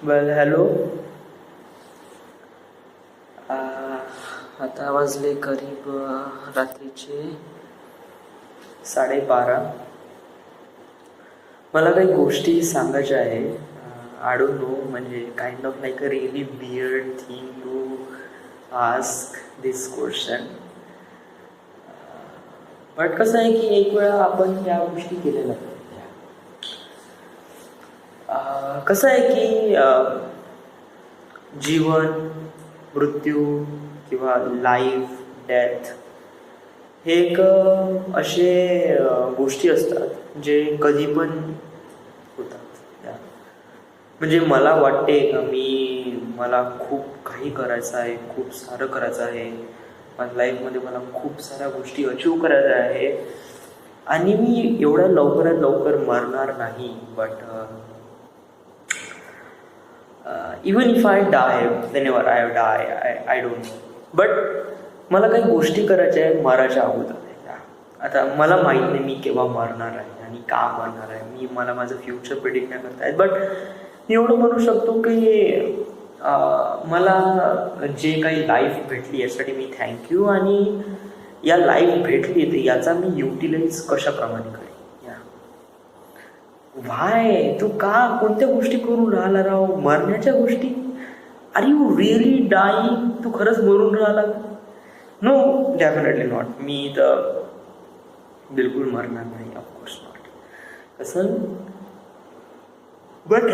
वेल hello. आता वाजले करीब रात्रीचे 12:30. मला काही गोष्टी सांगायच्या आहे. आय डोंट नो, म्हणजे kind of like a really weird thing to ask this question. But कसं आहे की एक वेळा आपण या गोष्टी केलेल्या आहेत. कसं आहे की जीवन, मृत्यू किंवा लाईफ, डेथ हे एक असे गोष्टी असतात जे कधी पण होतात. म्हणजे मला वाटते मला खूप काही करायचं आहे, खूप सारं करायचं आहे माझ्या लाईफमध्ये. मला खूप साऱ्या गोष्टी अचीव करायच्या आहे आणि मी एवढ्या लवकरात लवकर मरणार नाही. But even if I die, whenever I die, I don't know. But मला काही गोष्टी करायच्या आहेत मरायच्या अगोदर. आता मला माहीत नाही मी केव्हा मरणार आहे आणि का मरणार आहे. मला माझं फ्युचर प्रिडिक्ट नाही करता येत. बट मी एवढं म्हणू शकतो की मला जे काही लाईफ भेटली यासाठी मी थँक्यू. आणि या लाईफ भेटली तर याचा मी युटिलाइज कशाप्रमाणे करेन. व्हाय तू का कोणत्या गोष्टी करून राहिला राव? मरण्याच्या गोष्टी? Are you really dying? तू खरंच मरून राहिला? No, definitely not. मी तर बिलकुल मरणार नाही, ऑफकोर्स नॉट. कसं? बट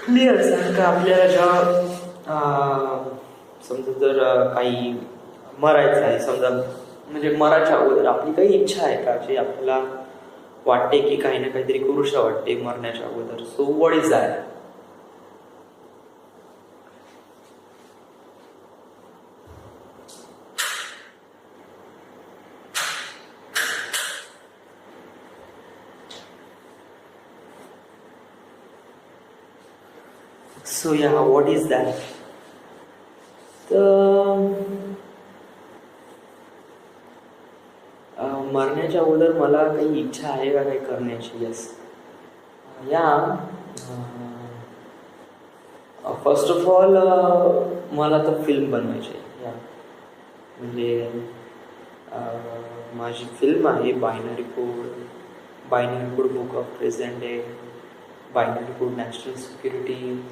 क्लिअर सांग का आपल्याला जेव्हा समजा जर काही मरायचं आहे, समजा म्हणजे मरायच्या अगोदर आपली काही इच्छा आहे का जे आपल्याला वाटते की काही ना काहीतरी करूशा वाटते मरण्याच्या अगोदर? So what is that? So या व्हॉट इज दॅट? तर मरण्याच्या अगोदर मला काही इच्छा आहे का काही करण्याची? येस. फर्स्ट ऑफ ऑल मला तर फिल्म बनवायची आहे. म्हणजे माझी फिल्म आहे binary code book of present day, binary code national security,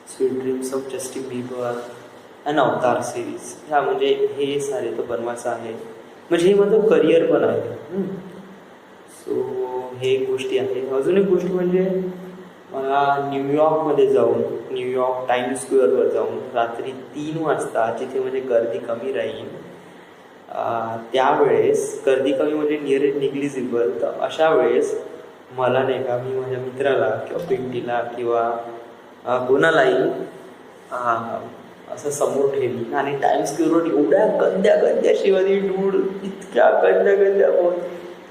sweet dreams of Justin Bieber and अवतार सिरीज. म्हणजे हे सारे तर बनवायचं आहे. म्हणजे हे माझं करिअर पण आहे. सो हे गोष्टी आहे. अजून एक गोष्ट म्हणजे मला न्यूयॉर्कमध्ये जाऊन, न्यूयॉर्क टाइम्स स्क्वेअरवर जाऊन रात्री 3 वाजता, जिथे म्हणजे गर्दी कमी राहील, त्यावेळेस गर्दी कमी म्हणजे नियर निग्लिजिबल, तर अशा वेळेस मला नाही का मी माझ्या मित्राला किंवा पिंटीला किंवा कोणालाही असं समोर ठेवली आणि टाइम्स स्क्वेअरवर एवढ्या गंद्या शिवाजी डूड, इतक्या गंद्या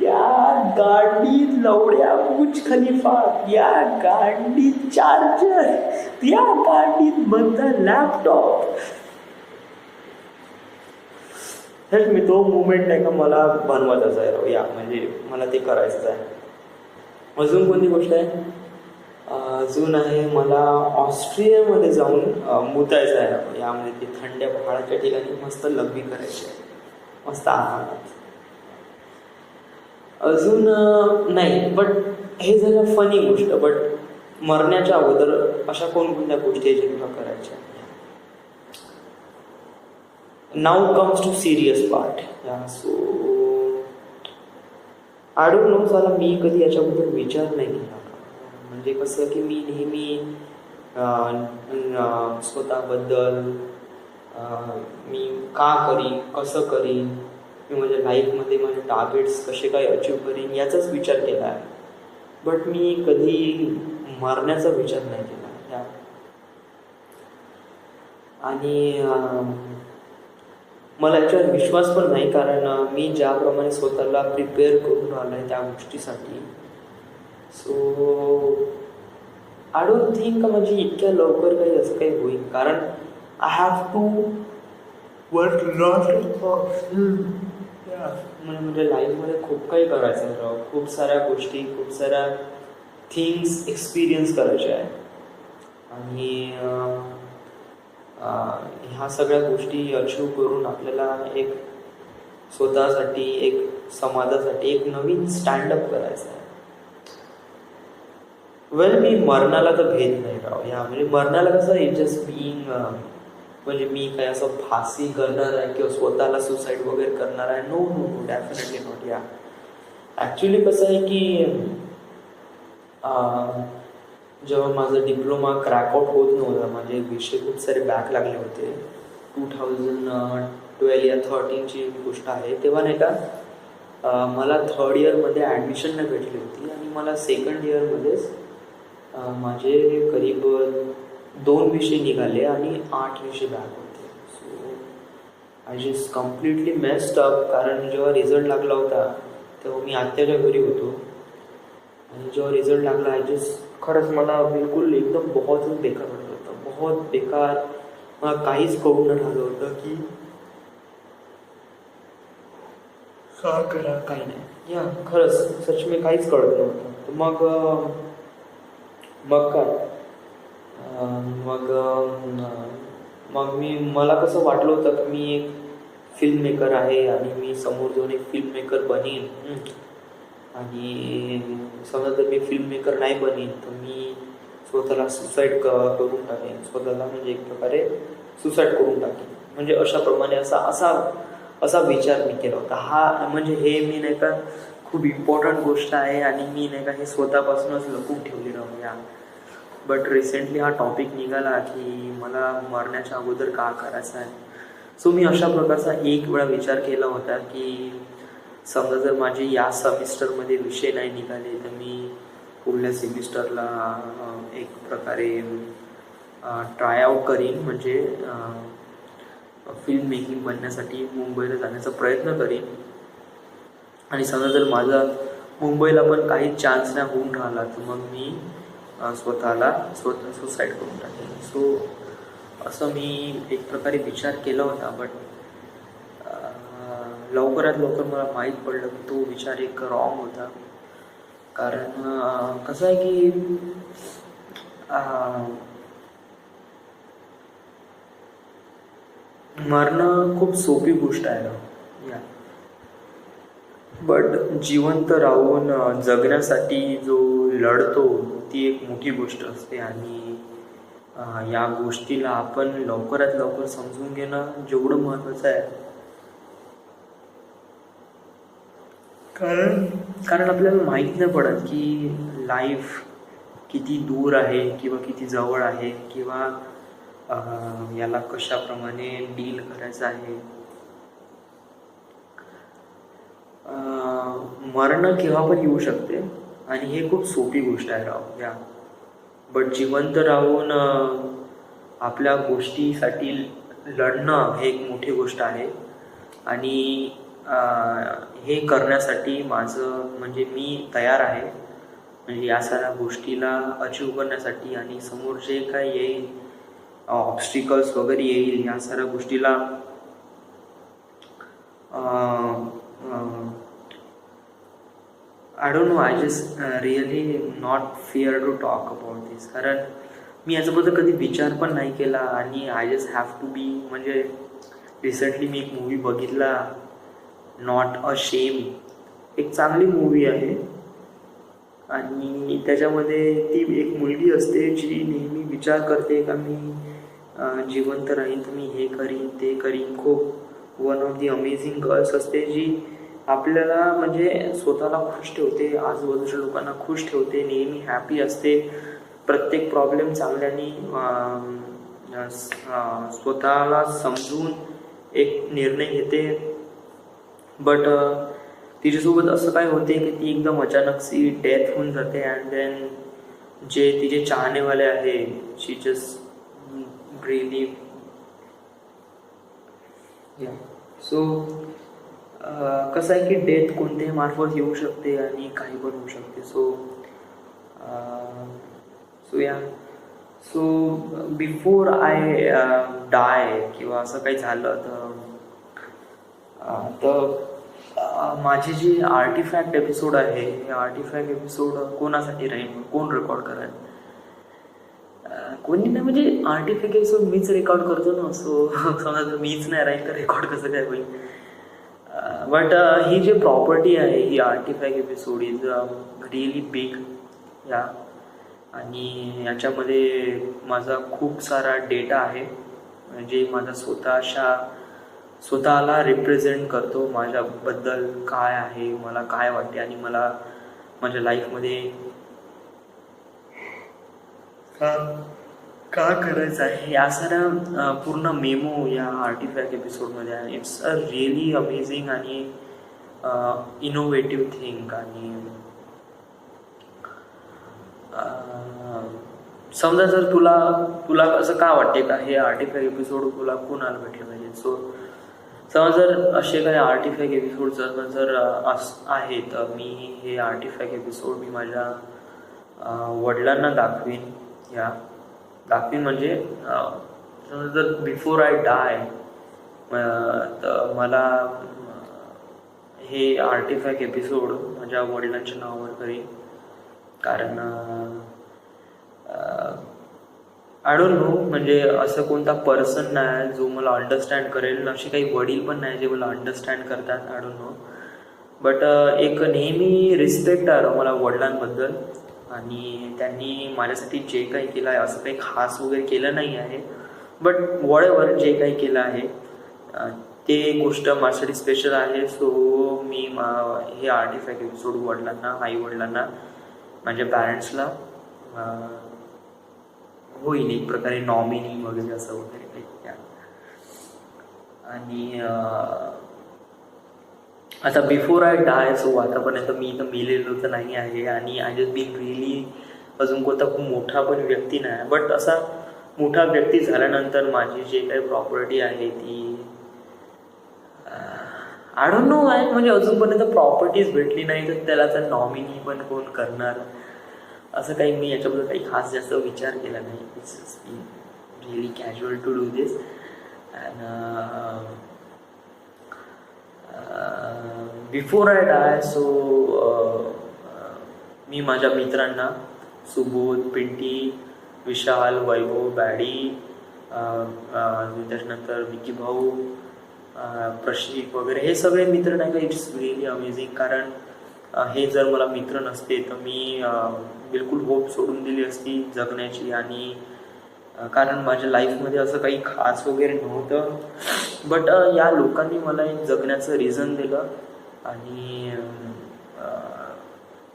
या गाडीत लवड्या बुर्ज खलिफा, या गाडीत चार्जर, या गाडीत बंदा लॅपटॉप. हेच मी तो मुवमेंट नाही का मला बनवायचाच आहे. म्हणजे मला ते करायचंच आहे. अजून कोणती गोष्ट आहे? अजून आहे मला ऑस्ट्रेलियामध्ये जाऊन मुतायचं आहे. यामध्ये ते थंड पहाडाच्या ठिकाणी मस्त लग्बी करायची आहे, मस्त आरामात. अजून नाही. बट हे झालं फनी गोष्ट. बट मरण्याच्या अगोदर अशा कोणकोणत्या गोष्टी आहेत ज्या तुला करायच्या? Now comes to serious part. So I don't know, मला मी कधी याच्याबद्दल विचार नाही केला. म्हणजे कसं की मी नेहमी स्वतःबद्दल मी का करीन, कसं करीन, मी माझ्या लाईफमध्ये माझे टार्गेट्स कसे काय अचीव करीन याचाच विचार केला आहे. बट मी कधी मरण्याचा विचार नाही केला. आणि मला याच्यावर विश्वास पण नाही, कारण मी ज्याप्रमाणे स्वतःला प्रिपेअर करून राहिलो आहे त्या गोष्टीसाठी. सो आय डोंट थिंक का म्हणजे इतक्या लवकर काही असं काही होईल, कारण I have to work lot. म्हणजे लाईफमध्ये खूप काही करायचं आहे राव. खूप साऱ्या गोष्टी, खूप साऱ्या थिंग्स एक्सपिरियन्स करायचे आहे. आणि ह्या सगळ्या गोष्टी अचीव करून आपल्याला एक स्वतःसाठी, एक समाजासाठी एक नवीन स्टँडअप करायचं आहे. वेल, मी मरणाला तर भेट नाही राव. म्हणजे मरणाला कसं इट जस्ट बिईंग, म्हणजे मी काय असं फाशी करणार आहे किंवा स्वतःला सुसाईड वगैरे करणार आहे. No no no, definitely not. Yeah actually कसं आहे की जेव्हा माझा डिप्लोमा क्रॅकआउट होत नव्हता, माझे विषय खूप सारे बॅक लागले होते. 2012 या 13ची गोष्ट आहे. तेव्हा नाही का मला थर्ड इयरमध्ये ॲडमिशन नाही भेटली होती आणि मला सेकंड इयरमध्येच माझे करीब 2 विषय निघाले आणि 8 विषय बॅक होते. So I just completely messed up. कारण जेव्हा रिझल्ट लागला होता तेव्हा मी आत्याच्या घरी होतो आणि जेव्हा रिझल्ट लागला आय जस्ट, खरंच मला बिलकुल एकदम बहुतच बेकार वाटलं होतं. बहुत बेकार. मला काहीच कळून न राहिलं होतं की का करा काही नाही. या खरंच सच मी काहीच कळत नव्हतं. मग काय मग मग मला कसं वाटलं होतं की मी एक फिल्म मेकर आहे आणि मी समोर जाऊन एक फिल्म मेकर बनीन. आणि समजा जर मी फिल्म मेकर नाही बनीन तर मी स्वतःला सुसाईड करून टाकेन. स्वतःला म्हणजे एक प्रकारे सुसाईड करून टाकेन. म्हणजे अशाप्रमाणे असा विचार मी केला होता. हा म्हणजे हे मी नाही का खूप इम्पॉर्टंट गोष्ट आहे आणि मी नाही का हे स्वतःपासूनच लपून ठेवली राहूया. बट रिसेंटली हा टॉपिक निघाला की मला मरण्याच्या अगोदर का करायचं आहे. सो मी अशा प्रकारचा एक वेळा विचार केला होता की समजा जर माझे या सेमिस्टरमध्ये विषय नाही निघाले तर मी पुढल्या सेमिस्टरला एक प्रकारे ट्राय आऊट करीन. म्हणजे फिल्म मेकिंग बनण्यासाठी मुंबईला जाण्याचा प्रयत्न करीन. आणि समजा जर माझा मुंबईला पण काही चान्स नाही होऊन राहिला तर मग मी स्वतः सुसाईड करून टाकेन. सो असं मी एक प्रकारे विचार केला होता. बट लवकरात लवकर मला माहीत पडलं की तो विचार एक रॉंग होता. कारण कसं आहे की मरणं खूप सोपी गोष्ट आहे. या बट जिवंत राहून जगण्यासाठी जो लढतो ती एक मोठी गोष्ट असते. आणि या गोष्टीला आपण लवकरात लवकर समजून घेणं जेवढं महत्त्वाचं आहे. कारण आपल्याला माहीत नाही पडत की लाईफ किती दूर आहे किंवा किती जवळ आहे किंवा याला कशाप्रमाणे डील करायचं आहे. मरण केव्हा पण येऊ शकते आणि हे खूप सोपी गोष्ट आहे राव. या बट जिवंत राहून आपल्या गोष्टीसाठी लढणं हे एक मोठी गोष्ट आहे. आणि हे करण्यासाठी माझं म्हणजे मी तयार आहे. म्हणजे या साऱ्या गोष्टीला अचीव करण्यासाठी आणि समोर जे काय येईल ऑब्स्टिकल्स वगैरे येईल या साऱ्या गोष्टीला I don't know. I just really not fear to talk about this. कारण मी याच्याबद्दल कधी विचार पण नाही केला आणि I just have to be. म्हणजे रिसेंटली मी एक मूवी बघितला, नॉट अ शेम. एक चांगली मूवी आहे आणि त्याच्यामध्ये ती एक मुलगी असते जी नेहमी विचार करते का मी जिवंत राहीन तर मी हे करीन ते करीन. खूप one of the amazing girls असते जी आपल्याला म्हणजे स्वतःला खुश ठेवते, आजूबाजूच्या लोकांना खुश ठेवते, नेहमी हॅपी असते, प्रत्येक प्रॉब्लेम चांगल्याने स्वतःला समजून एक निर्णय घेते. बट तिच्यासोबत असं काय होते की ती एकदम अचानकशी डेथ होऊन जाते. अँड देन जे तिचे चाहनेवाले आहे शी जस्ट रियली. सो कसं आहे की डेथ कोणत्याही मार्फत येऊ शकते आणि काही पण होऊ शकते. सो बिफोर आय डाय किंवा असं काही झालं तर माझे जे आर्टिफॅक्ट एपिसोड आहे हे आर्टिफॅक्ट एपिसोड कोणासाठी राहील, कोण रेकॉर्ड करेल? कोणी नाही, म्हणजे आर्टिफॅक्ट एपिसोड मीच रेकॉर्ड करतो ना. सो समजा जर मीच नाही राहील तर रेकॉर्ड कसं काय होईल? बट ही जी प्रॉपर्टी आहे ही artefact episode is really big या. आणि याच्यामध्ये माझा खूप सारा डेटा आहे, म्हणजे माझा स्वतःला रिप्रेझेंट करतो. माझ्याबद्दल काय आहे, मला काय वाटते आणि मला माझ्या लाईफमध्ये का का करायचं आहे, या साऱ्या पूर्ण मेमो या आर्टिफॅक्ट एपिसोडमध्ये आहे. इट्स अ रिअली अमेझिंग आणि इनोव्हेटिव्ह थिंग. आणि समजा जर तुला तुला असं का वाटते का हे आर्टिफॅक्ट एपिसोड तुला कोणाला भेटलं पाहिजे? सो समजा जर असे काही आर्टिफॅक्ट एपिसोड जर आहे तर मी हे आर्टिफॅक्ट एपिसोड मी माझ्या वडिलांना दाखवीन. दाखवीन म्हणजे समजा जर बिफोर आय डाय तर मला हे आर्टिफॅक्ट एपिसोड माझ्या वडिलांच्या नावावर करीन. कारण आय डोंट नो, म्हणजे असं कोणता पर्सन नाही जो मला अंडरस्टँड करेल, असे काही वडील पण नाही जे मला अंडरस्टँड करतात. आय डोंट नो, बट एक नेहमी रिस्पेक्ट आहे मला वडिलांबद्दल. आणि त्यांनी माझ्यासाठी जे काही केलं आहे असं काही खास वगैरे केलं नाही आहे, बट वॉटेव्हर जे काही केलं आहे ते गोष्ट माझ्यासाठी स्पेशल आहे. सो मी हे आर्टिफॅक्ट एपिसोड वडिलांना, आई वडिलांना, माझ्या पॅरेंट्सला होईल एक प्रकारे नॉमिनी वगैरे असं वगैरे काही. आणि आता बिफोर आय डाय, सो आतापर्यंत मी इथं मेलेलो तर नाही आहे आणि आय जस्ट बीन रिअली अजून कोणता खूप मोठा पण व्यक्ती नाही, बट असा मोठा व्यक्ती झाल्यानंतर माझी जे काही प्रॉपर्टी आहे ती आय डोंट नो आहे, म्हणजे अजूनपर्यंत प्रॉपर्टीज भेटली नाही तर त्याला तर नॉमिनी पण कोण करणार, असं काही मी याच्याबद्दल काही खास जास्त विचार केला नाही. It's been really casual to do this. And before I die, so मी माझ्या मित्रांना सुबोध, पिंटी, विशाल, वैभव, बॅडी, त्याच्यानंतर विकी भाऊ, प्रशिक वगैरे हे सगळे मित्र नाही का, इट्स रिअली अमेझिंग. कारण हे जर मला मित्र नसते तर मी बिलकुल होप सोडून दिली असती जगण्याची. आणि कारण माझ्या लाईफमध्ये असं काही खास वगैरे नव्हतं, बट या लोकांनी मला एक जगण्याचं रिझन दिलं. आणि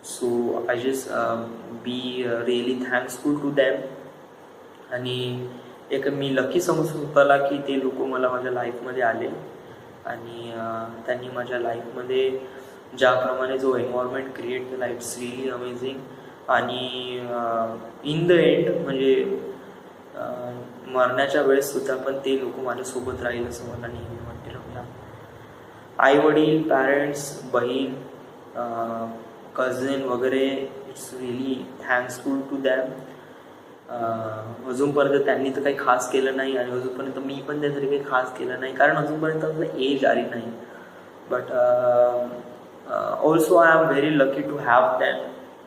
so I just be really thankful to them. आणि एक मी लकी समजू स्वतःला की ते लोक मला माझ्या लाईफमध्ये आले आणि त्यांनी माझ्या लाईफमध्ये ज्याप्रमाणे जो एन्व्हायरमेंट क्रिएट केला, इट्स रिअली अमेझिंग. आणि इन द एंड म्हणजे मरण्याच्या वेळेस सुद्धा पण ते लोक माझ्यासोबत राहील असं मला नेहमी वाटते. मला आई वडील, पॅरेंट्स, बहीण, कझन वगैरे, it's really thankful to them. अजूनपर्यंत त्यांनी तर काही खास केलं नाही आणि अजूनपर्यंत मी पण त्यासाठी काही खास केलं नाही, कारण अजूनपर्यंत आपलं एज आली नाही. But also I am very lucky to have that.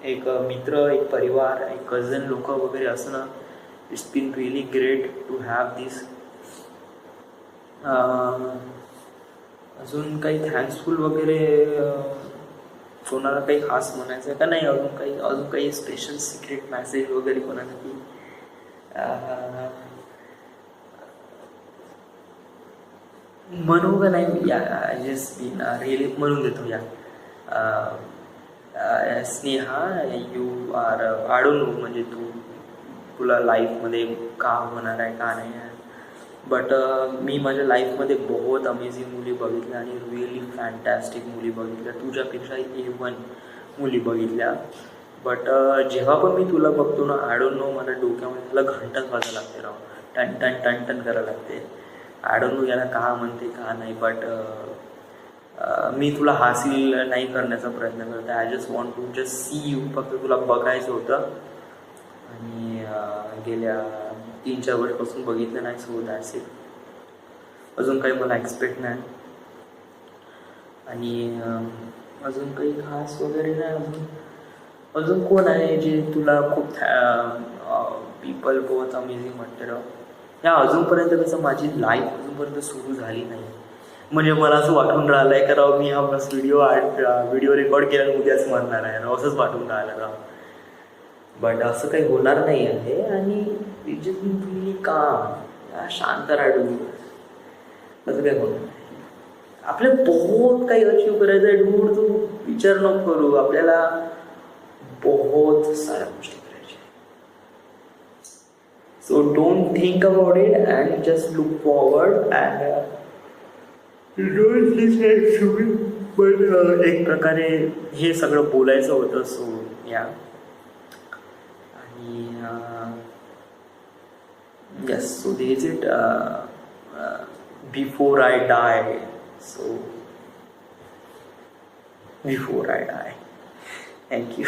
एक मित्र, एक परिवार, एक कझन लोक वगैरे असणं, it's been really great to have this. अजून काही थँक्सफुल वगैरे कोणाला काही खास म्हणायचं का नाही? अजून काही स्पेशल सिक्रेट मॅसेज वगैरे कोणासाठी म्हणू का नाही? या जस्ट बीन रिअली म्हणून देतो या. Sneha, you are I don't know, म्हणजे तुला लाईफमध्ये का होणार आहे का नाही आहे, बट मी माझ्या लाईफमध्ये बहुत अमेझिंग मुली बघितल्या आणि रिअली फॅन्टॅस्टिक मुली बघितल्या, तुझ्यापेक्षा A1 मुली बघितल्या. बट जेव्हा पण मी तुला बघतो ना, आय डोंट नो, मला डोक्यामध्ये तुला घंटाच वाजायला लागते राव, टन टन टन टन करायला लागते. आय डोंट नो याला का म्हणते का नाही, बट मी तुला हासिल नाही करण्याचा प्रयत्न करते. I just want to just see you. फक्त तुला बघायचं होतं आणि गेल्या 3-4 वर्षापासून बघितलं नाही. So that's it. अजून काही मला एक्सपेक्ट नाही. आणि अजून काही खास वगैरे नाही. अजून कोण आहे जे तुला खूप पीपल बहुत अमेझिंग वाटतं? या अजूनपर्यंत कसं माझी लाईफ अजूनपर्यंत सुरू झाली नाही. म्हणजे मला असं वाटून राहिलं आहे, कारण मी हा बस व्हिडिओ रेकॉर्ड केला आणि उद्याच म्हणणार आहे, असंच वाटून राहिलं का. बट असं काही होणार नाही आहे. आणि तुम्ही काम शांत राहू, असं काही होणार नाही. आपल्याला बहुत काही अचीव करायचं आहे डूड, तू विचार नको करू. आपल्याला बहुत साऱ्या गोष्टी करायच्या. So don't think about it and just look forward and पण एक प्रकारे हे सगळं बोलायचं होतं. सो या, आणि yes, so this it before I die. So before I die, thank you.